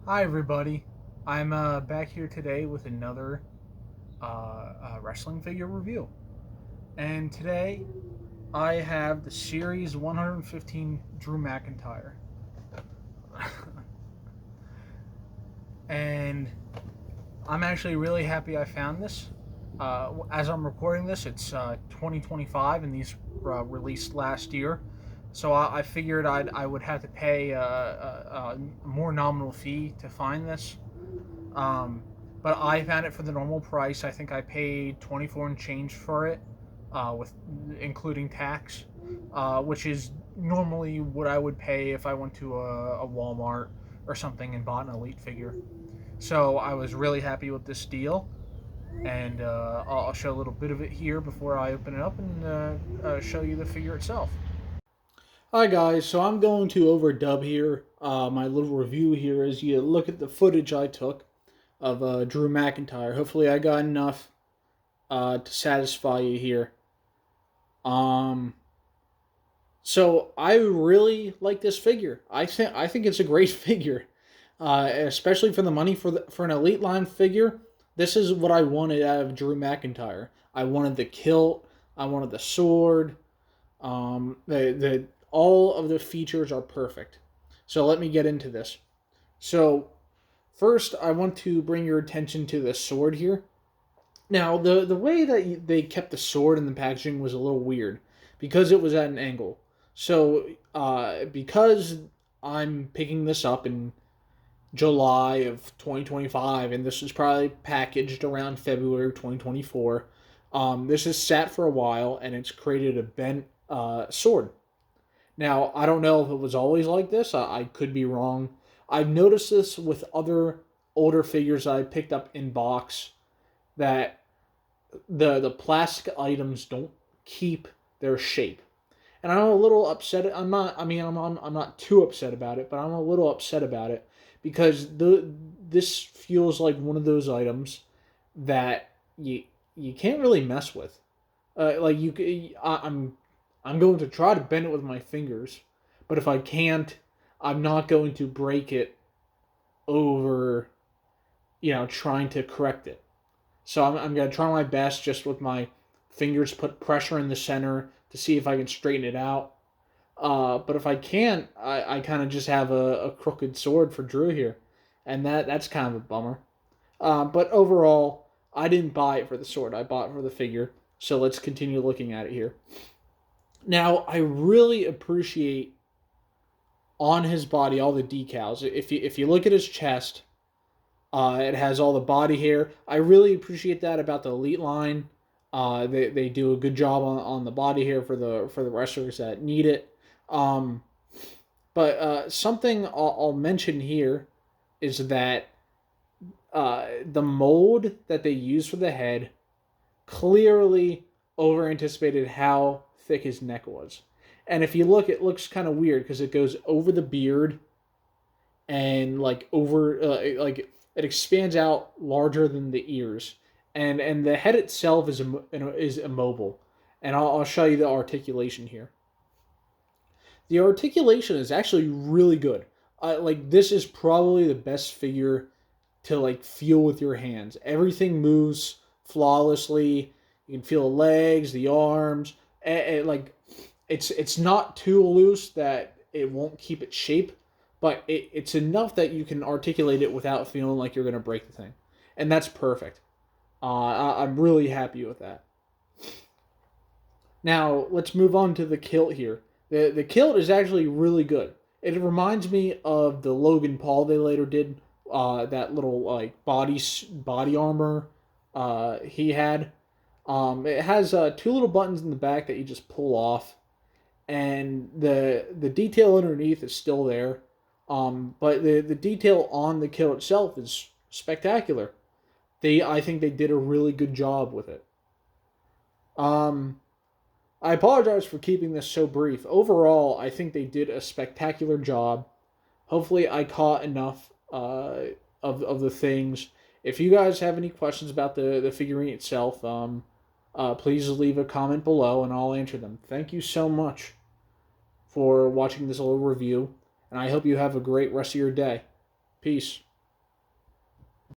Hi, everybody. I'm back here today with another wrestling figure review. And today I have the Series 115 Drew McIntyre. And I'm actually really happy I found this. As I'm recording this, it's 2025, and these released last year. So I figured I would have to pay a more nominal fee to find this. Um, but I found it for the normal price. I think I paid 24 and change for it, with including tax, which is normally what I would pay if I went to a Walmart or something and bought an Elite figure. So I was really happy with this deal, and I'll show a little bit of it here before I open it up and show you the figure itself. Hi guys, so I'm going to overdub here my little review here as you look at the footage I took of Drew McIntyre. Hopefully, I got enough to satisfy you here. Um, so I really like this figure. I think it's a great figure, especially for the money for an elite line figure. This is what I wanted out of Drew McIntyre. I wanted the kilt. I wanted the sword. The all of the features are perfect. So let me get into this. So first, I want to bring your attention to the sword here. Now, the way that they kept the sword in the packaging was a little weird because it was at an angle. So, because I'm picking this up in July of 2025, and this was probably packaged around February 2024, this has sat for a while, and it's created a bent sword. Now, I don't know if it was always like this. I could be wrong. I've noticed this with other older figures I picked up in box that the plastic items don't keep their shape. And I'm a little upset. I'm not. I mean, I'm not too upset about it, but I'm a little upset about it because this feels like one of those items that you can't really mess with. Like I'm going to try to bend it with my fingers, but if I can't, I'm not going to break it over, trying to correct it. So I'm going to try my best just with my fingers, put pressure in the center to see if I can straighten it out. But if I can't, I kind of just have a crooked sword for Drew here. And that's kind of a bummer. But overall, I didn't buy it for the sword. I bought it for the figure. So let's continue looking at it here. Now, I really appreciate on his body all the decals. If you look at his chest, it has all the body hair. I really appreciate that about the Elite line. They do a good job on the body hair for the wrestlers that need it. Um, but something I'll mention here is that the mold that they use for the head clearly over anticipated how thick his neck was. And if you look, it looks kind of weird because it goes over the beard and like it expands out larger than the ears, and the head itself is immobile. And I'll show you the articulation here. The articulation is actually really good. Like this is probably the best figure to like feel with your hands. Everything moves flawlessly. You can feel the legs, the arms, and like it's not too loose that it won't keep its shape, but it's enough that you can articulate it without feeling like you're gonna break the thing, and that's perfect. I'm really happy with that. Now let's move on to the kilt here. The kilt is actually really good. It reminds me of the Logan Paul they later did. That little like body armor he had. It has two little buttons in the back that you just pull off, and the detail underneath is still there. But the detail on the kilt itself is spectacular. I think they did a really good job with it. Um, I apologize for keeping this so brief. Overall, I think they did a spectacular job. Hopefully, I caught enough of the things. If you guys have any questions about the figurine itself, please leave a comment below and I'll answer them. Thank you so much for watching this little review, and I hope you have a great rest of your day. Peace.